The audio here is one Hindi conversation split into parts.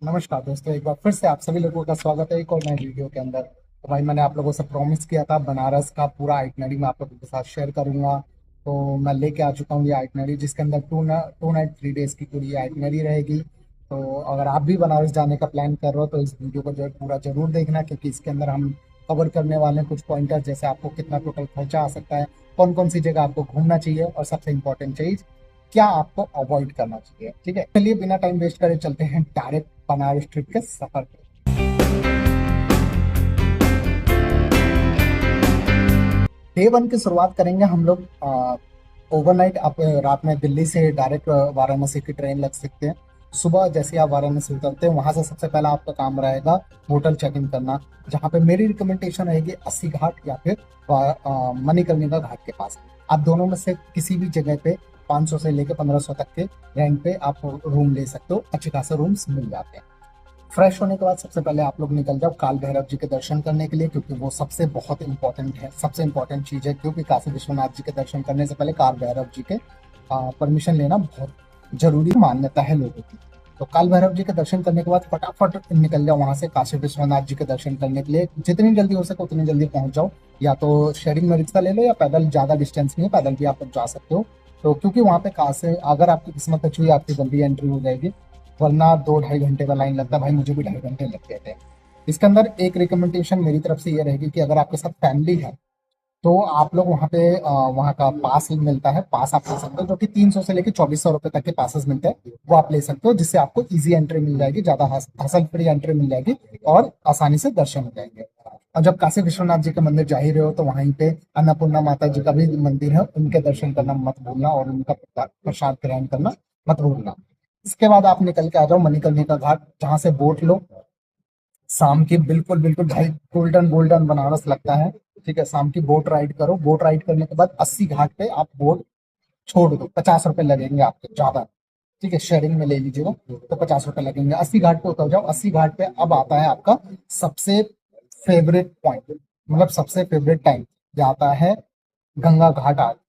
नमस्कार दोस्तों, एक बार फिर से आप सभी लोगों का स्वागत है एक और नए वीडियो के अंदर। तो भाई मैंने आप लोगों से प्रॉमिस किया था बनारस का पूरा आइटनरी मैं आप लोगों के साथ शेयर करूंगा। तो मैं लेके आ चुका हूँ ये आइटनरी, जिसके अंदर 2 नाइट 3 डेज की पूरी आइटनरी रहेगी। तो अगर आप भी बनारस जाने का प्लान कर रहे हो तो इस वीडियो को जो है पूरा जरूर देखना, क्योंकि इसके अंदर हम कवर करने वाले हैं कुछ पॉइंटर, जैसे आपको कितना टोटल खर्चा आ सकता है, कौन कौन सी जगह आपको घूमना चाहिए, और सबसे इम्पोर्टेंट चीज क्या आपको अवॉइड करना चाहिए। ठीक है, चलिए बिना टाइम वेस्ट करे चलते हैं डायरेक्ट बनारस ट्रिप के सफर पे। डे वन की शुरुआत करेंगे हम लोग। ओवरनाइट आप रात में दिल्ली से डायरेक्ट वाराणसी की ट्रेन लग सकते हैं। सुबह जैसे आप वाराणसी उतरते हैं, वहां से सबसे पहला आपका काम रहेगा होटल चेक इन करना, जहाँ पे मेरी रिकमेंडेशन रहेगी अस्सी घाट या फिर मणिकर्णिका घाट के पास। आप दोनों में से किसी भी जगह पे 500 से लेकर 1500 तक के रेंट पे आप रूम ले सकते हो, अच्छे खासे रूम्स मिल जाते हैं। फ्रेश होने के बाद सबसे पहले आप लोग निकल जाओ काल भैरव जी के दर्शन करने के लिए, क्योंकि वो सबसे बहुत इंपॉर्टेंट है, सबसे इंपॉर्टेंट चीज है। क्योंकि काशी विश्वनाथ जी के दर्शन करने से पहले काल भैरव जी के परमिशन लेना बहुत जरूरी मान्यता है लोगों की। तो काल भैरव जी के दर्शन करने के बाद फटाफट निकल जाओ वहां से काशी विश्वनाथ जी के दर्शन करने के लिए। जितनी जल्दी हो सके उतनी जल्दी पहुंच जाओ, या तो शेयरिंग में रिक्शा ले लो या पैदल, ज्यादा डिस्टेंस नहीं है, पैदल भी आप लोग जा सकते हो। तो क्योंकि वहां पे काशी, अगर आपकी किस्मत अच्छी हुई आपकी जल्दी एंट्री हो जाएगी, वरना 2-2.5 घंटे का लाइन लगता है। भाई मुझे भी 2.5 घंटे लग गए थे। इसके अंदर एक रिकमेंडेशन मेरी तरफ से ये रहेगी कि अगर आपके साथ फैमिली है तो आप लोग वहाँ पे वहाँ का पास मिलता है, पास आप ले सकते हो, जो कि 300 से लेकर 2400 रुपए तक के पासेस मिलते हैं, वो आप ले सकते हो, जिससे आपको इजी एंट्री मिल जाएगी, ज्यादा हसल फ्री एंट्री मिल जाएगी और आसानी से दर्शन हो जाएंगे। और जब काशी विश्वनाथ जी के मंदिर जा ही रहे हो तो वहीं पे अन्नपूर्णा माता जी का भी मंदिर है, उनके दर्शन करना मत भूलना और उनका प्रसाद ग्रहण करना मत भूलना। इसके बाद आप निकल के आ जाओ मणिकर्णिका घाट, जहाँ से बोट लो। शाम की बिल्कुल बिल्कुल भाई गोल्डन गोल्डन बनारस लगता है। ठीक है, शाम की बोट राइड करो। बोट राइड करने के बाद 80 घाट पे आप बोट छोड़ दो, 50 रुपए लगेंगे आपके ज्यादा। ठीक है, शेयरिंग में ले लीजिएगा तो 50 रुपए लगेंगे। 80 घाट पे उतर जाओ। 80 घाट पे अब आता है आपका सबसे फेवरेट पॉइंट, मतलब सबसे फेवरेट टाइम, जो आता है गंगा घाट आरती।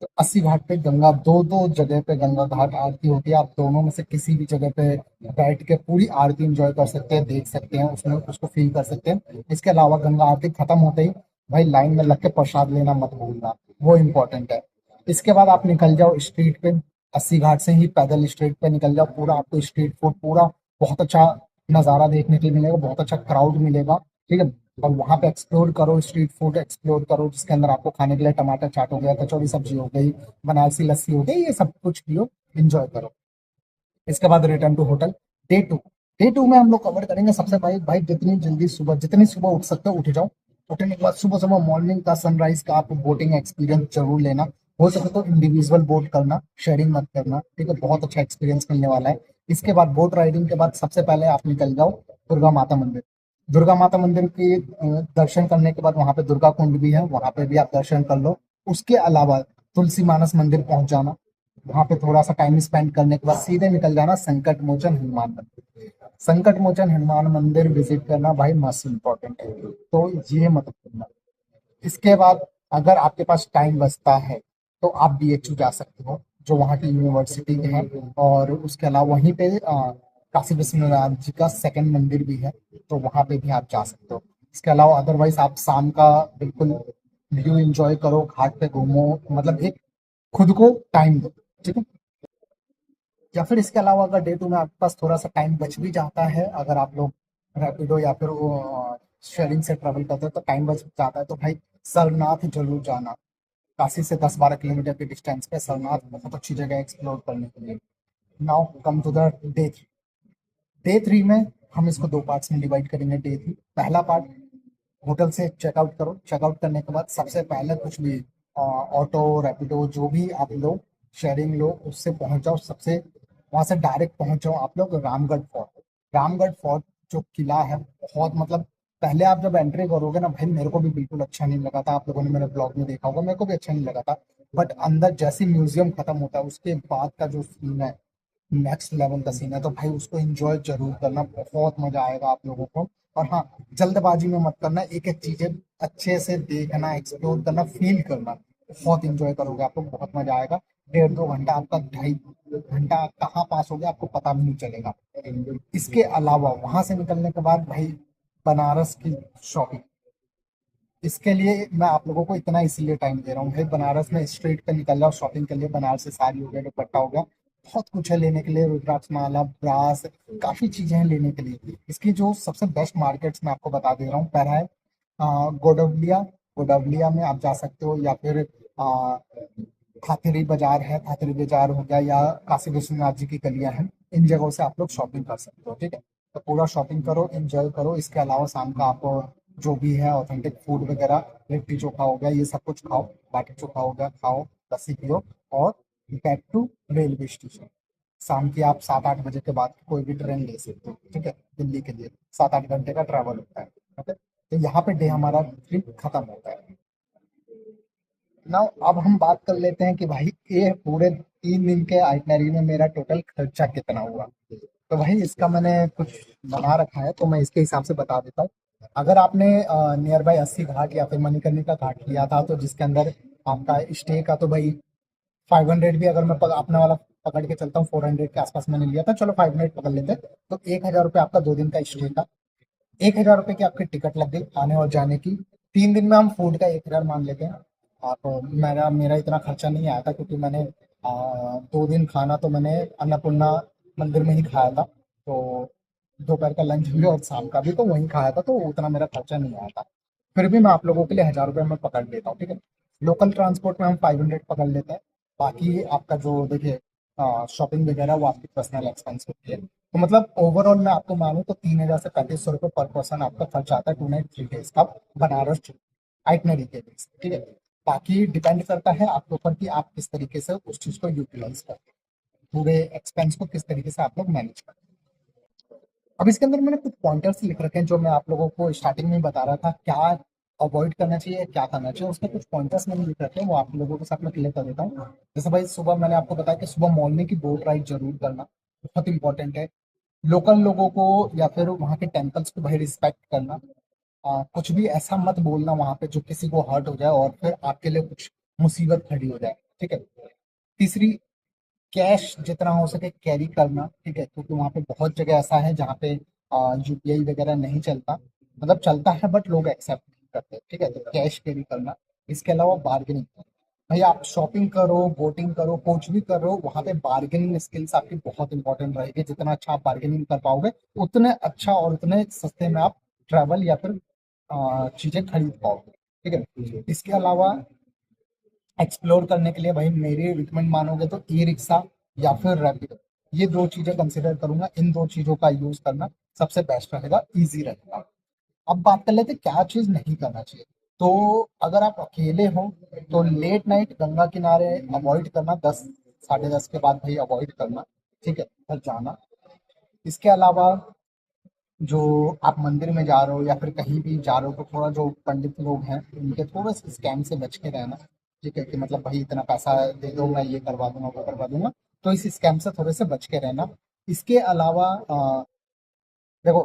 तो 80 घाट पे गंगा, दो दो जगह पे गंगा घाट आरती होती है। आप दोनों में से किसी भी जगह पे बैठ के पूरी आरती एंजॉय कर सकते हैं, देख सकते हैं, उसमें उसको फील कर सकते हैं। इसके अलावा गंगा आरती खत्म होते ही भाई लाइन में लग के प्रसाद लेना मत भूलना, वो इम्पोर्टेंट है। इसके बाद आप निकल जाओ स्ट्रीट पे। 80 घाट से ही पैदल स्ट्रीट पे निकल जाओ, पूरा आपको स्ट्रीट फूड पूरा बहुत अच्छा नज़ारा देखने के लिए मिलेगा, बहुत अच्छा क्राउड मिलेगा। ठीक है, और वहां पे एक्सप्लोर करो, स्ट्रीट फूड एक्सप्लोर करो, जिसके अंदर आपको खाने के लिए टमाटर चाट हो गया, कचौड़ी सब्जी हो गई, बनारसी लस्सी हो गई, ये सब कुछ पियो, एंजॉय करो। इसके बाद return to hotel. Day two day two में हम लोग कवर करेंगे सबसे भाई भाई जितनी सुबह उठ सकते हो उठ जाओ। उठने के बाद सुबह सुबह मॉर्निंग का सनराइज का आप बोटिंग एक्सपीरियंस जरूर लेना। हो सके तो इंडिविजुअल बोट करना, शेयरिंग मत करना। ठीक है, बहुत अच्छा एक्सपीरियंस मिलने वाला है। इसके बाद बोट राइडिंग के बाद सबसे पहले आप निकल जाओ दुर्गा माता मंदिर। दुर्गा माता मंदिर के दर्शन करने के बाद वहां पे दुर्गा कुंड भी है, वहां पे भी आप दर्शन कर लो। उसके अलावा तुलसी मानस मंदिर पहुंच जाना, वहां पे थोड़ा सा टाइम स्पेंड करने के बाद सीधे निकल जाना संकट मोचन हनुमान मंदिर। संकट मोचन हनुमान मंदिर विजिट करना भाई मस्ट इम्पोर्टेंट है, तो ये मत भूलना। इसके बाद अगर आपके पास टाइम बचता है तो आप बीएचयू जा सकते हो, जो वहाँ की यूनिवर्सिटी है। और उसके अलावा वहीं पे काशी विश्वनाथ जी का सेकंड मंदिर भी है, तो वहाँ पे भी आप जा सकते हो। इसके अलावा अदरवाइज आप शाम का बिल्कुल व्यू एंजॉय करो, घाट पे घूमो, मतलब एक खुद को टाइम दो। ठीक है, या फिर इसके अलावा अगर डे टू में आपके पास थोड़ा सा टाइम बच भी जाता है, अगर आप लोग रैपिडो या फिर शेयरिंग से ट्रेवल करते हो तो टाइम बच जाता है, तो भाई सरनाथ जरूर जाना। काशी से 10-12 किलोमीटर के डिस्टेंस पे सरनाथ बहुत अच्छी जगह है एक्सप्लोर करने के लिए। Now come to the day 3। Day 3 में हम इसको दो पार्ट्स में डिवाइड करेंगे। डे 3 पहला पार्ट, होटल से चेकआउट करो। चेकआउट करने के बाद सबसे पहले कुछ भी ऑटो रैपिडो जो भी आप लोग शेयरिंग लो उससे पहुंच जाओ। सबसे वहां से डायरेक्ट पहुंच जाओ आप लोग रामगढ़ फोर्ट। रामगढ़ फोर्ट जो किला है, बहुत मतलब पहले आप जब एंट्री करोगे ना भाई, मेरे को भी बिल्कुल अच्छा नहीं लगा था, आप लोगों ने मेरे ब्लॉग में देखा होगा, मेरे को भी अच्छा नहीं लगा था। बट अंदर जैसे म्यूजियम खत्म होता है उसके बाद का जो सीन है, नेक्स्ट लेवल का सीन है, तो भाई उसको एंजॉय जरूर करना, बहुत मजा आएगा आप लोगों को। और हाँ, जल्दबाजी में मत करना, एक एक चीजें अच्छे से देखना, एक्सप्लोर करना, फील करना, बहुत एंजॉय करोगे आप लोग, बहुत मजा आएगा। डेढ़ दो घंटा आपका, 2.5 घंटा कहाँ पास हो गया आपको पता भी नहीं चलेगा। इसके अलावा वहां से निकलने के बाद भाई बनारस की शॉपिंग, इसके लिए मैं आप लोगों को इतना इसलिए टाइम दे रहा हूँ भाई, बनारस में स्ट्रीट पे निकल जाओ शॉपिंग के लिए, बनारसी साड़ी हो गया, दुपट्टा हो गया, बहुत कुछ है लेने के लिए, रुद्राक्ष माला, ब्रास, काफी चीजें हैं लेने के लिए। इसकी जो सबसे बेस्ट मार्केट्स मैं आपको बता दे रहा हूँ, पहला है गोडवलिया। गोडवलिया में आप जा सकते हो, या फिर थाथेरी बाजार है, थाथेरी बाजार हो गया, या काशी विश्वनाथ जी की गलियां हैं, इन जगहों से आप लोग शॉपिंग कर सकते हो। ठीक है, तो पूरा शॉपिंग करो, एंजॉय करो। इसके अलावा शाम का आप जो भी है ऑथेंटिक फूड वगैरह, लिट्टी चोखा हो गया, ये सब कुछ खाओ, बाटी चोखा हो गया खाओ, लस्सी पियो, और बैक टू रेलवे स्टेशन। शाम की आप 7-8 बजे के बाद कोई भी ट्रेन ले सकते हो। ठीक है, दिल्ली के लिए 7-8 घंटे का ट्रैवल होता है। ओके, तो यहाँ पे डे हमारा ट्रिप खत्म होता है। नाउ अब हम बात कर लेते हैं कि भाई ये पूरे 3 दिन के आइटनरी में मेरा टोटल खर्चा कितना हुआ। तो भाई इसका मैंने कुछ बना रखा है, तो मैं इसके हिसाब से बता देता हूँ। अगर आपने नियर बाई 80 घाट या फिर मणिकर्णिका घाट लिया था, तो जिसके अंदर आपका स्टे का तो भाई 500 भी, अगर मैं अपने वाला पकड़ के चलता हूँ 400 के आसपास मैंने लिया था, चलो 500 पकड़ लेते हैं, तो 1,000 रुपये आपका 2 दिन का स्टे का। 1,000 रुपये की आपकी टिकट लग गई आने और जाने की। 3 दिन में हम फूड का 1,000 मान लेते हैं। आप मेरा मेरा इतना खर्चा नहीं आया था, क्योंकि मैंने 2 दिन खाना तो मैंने अन्नपूर्णा मंदिर में ही खाया था, तो दोपहर का लंच भी और शाम का भी तो वहीं खाया था, तो उतना मेरा खर्चा नहीं आया था। फिर भी मैं आप लोगों के लिए 1,000 रुपये में पकड़ लेता हूँ। ठीक है, लोकल ट्रांसपोर्ट में हम 500 पकड़ लेते हैं। बाकी आपका जो देखिए शॉपिंग वगैरह वो आपकी पर्सनल एक्सपेंस होती है। तो मतलब ओवरऑल मैं आपको मानूं तो 3,000 से 3,500 रुपये पर पर्सन आपका खर्च आता है 2 नाइट 3 डेज का बनारस ट्रिप, आइटनरी के बेस। ठीक है, बाकी डिपेंड करता है आपके ऊपर कि आप किस तरीके से उस चीज को यूटिलाइज करते हैं, पूरे एक्सपेंस को किस तरीके से आप लोग मैनेज करते हैं। अब इसके अंदर मैंने कुछ पॉइंटर्स लिख रखे हैं, जो मैं आप लोगों को स्टार्टिंग में बता रहा था क्या अवॉइड करना चाहिए, क्या करना चाहिए, उसके कुछ पॉइंटर्स मैंने लिख रखे हैं, वो आप लोगों के साथ में क्लियर कर देता हूँ। जैसे भाई सुबह मैंने आपको बताया कि सुबह मॉर्निंग की बोट राइड जरूर करना, बहुत इंपॉर्टेंट है। लोकल लोगों को या फिर वहाँ के टेम्पल्स को भाई रिस्पेक्ट करना। कुछ भी ऐसा मत बोलना वहां पे जो किसी को हर्ट हो जाए और फिर आपके लिए कुछ मुसीबत खड़ी हो जाए। ठीक है, तीसरी, कैश जितना हो सके कैरी करना। ठीक है, क्योंकि वहाँ पे बहुत जगह ऐसा है जहाँ पे यूपीआई वगैरह नहीं चलता, मतलब चलता है बट लोग एक्सेप्ट नहीं करते। ठीक है, तो कैश कैरी करना। इसके अलावा बार्गेनिंग, भाई आप शॉपिंग करो, बोटिंग करो, कुछ भी कर रहे हो, वहाँ पे बार्गेनिंग स्किल्स आपकी बहुत इंपॉर्टेंट रहेगी। जितना अच्छा आप बार्गेनिंग कर पाओगे, उतने अच्छा और उतने सस्ते में आप ट्रैवल या फिर चीजें खरीद पाओगे। ठीक है, इसके अलावा एक्सप्लोर करने के लिए भाई मेरी रिकमेंड मानोगे तो ई रिक्शा या फिर रैपिडो, ये दो चीजें कंसिडर करूंगा। इन दो चीजों का यूज करना सबसे बेस्ट रहेगा, इजी रहेगा। अब बात कर लेते हैं क्या चीज नहीं करना चाहिए। तो अगर आप अकेले हो तो लेट नाइट गंगा किनारे अवॉइड करना, 10, 10:30 के बाद भाई अवॉइड करना। ठीक है, घर जाना। इसके अलावा जो आप मंदिर में जा रहे हो या फिर कहीं भी जा रहे हो, तो थोड़ा जो पंडित लोग हैं उनके थोड़ा सा स्कैम से बच के रहना। ठीक है, कि मतलब भाई इतना पैसा दे दो मैं ये करवा दूंगा वो करवा दूंगा, तो इस स्कैम से थोड़े से बच के रहना। इसके अलावा देखो,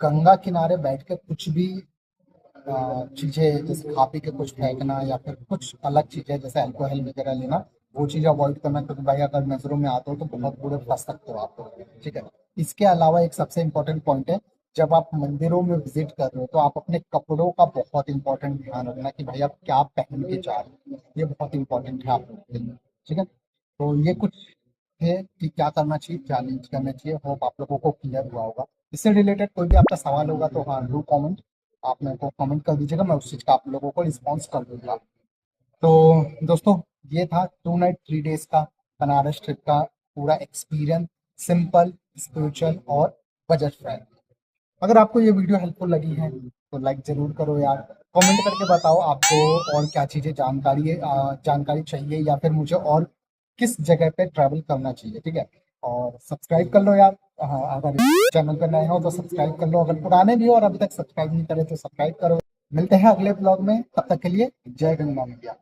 गंगा किनारे बैठ के कुछ भी चीजें जैसे खा पी के कुछ फेंकना या फिर कुछ अलग चीजें जैसे अल्कोहल वगैरह लेना, वो चीजें अवॉइड करना, क्योंकि भाई अगर नजरों में आते हो तो बहुत बुरे फंस सकते हो आप लोग। ठीक है, इसके अलावा एक सबसे इम्पोर्टेंट पॉइंट है, जब आप मंदिरों में विजिट कर रहे हो तो आप अपने कपड़ों का बहुत इंपॉर्टेंट ध्यान रखना कि भाई आप क्या पहन के जा रहे हो, ये बहुत इंपॉर्टेंट है आप लोगों के लिए। ठीक है, तो ये कुछ है कि क्या करना चाहिए क्या नहीं करना चाहिए। होप आप लोगों को क्लियर हुआ होगा। इससे रिलेटेड कोई भी आपका सवाल होगा तो हाँ डू कमेंट, आप मेरे को कमेंट कर दीजिएगा, मैं उस चीज़ का आप लोगों को रिस्पॉन्स कर दूंगा। तो दोस्तों, ये था 2 नाइट 3 डेज का बनारस ट्रिप का पूरा एक्सपीरियंस, सिंपल, स्पिरिचुअल और बजट फ्रेंडली। अगर आपको ये वीडियो हेल्पफुल लगी है तो लाइक जरूर करो यार। कमेंट करके बताओ आपको और क्या चीज़ें जानकारी चाहिए, या फिर मुझे और किस जगह पे ट्रैवल करना चाहिए। ठीक है, और सब्सक्राइब कर लो यार। हाँ, अगर चैनल पे नए हो तो सब्सक्राइब कर लो, अगर पुराने भी हो और अभी तक सब्सक्राइब नहीं करे तो सब्सक्राइब करो। मिलते हैं अगले ब्लॉग में, तब तक के लिए जय गंगा मैया।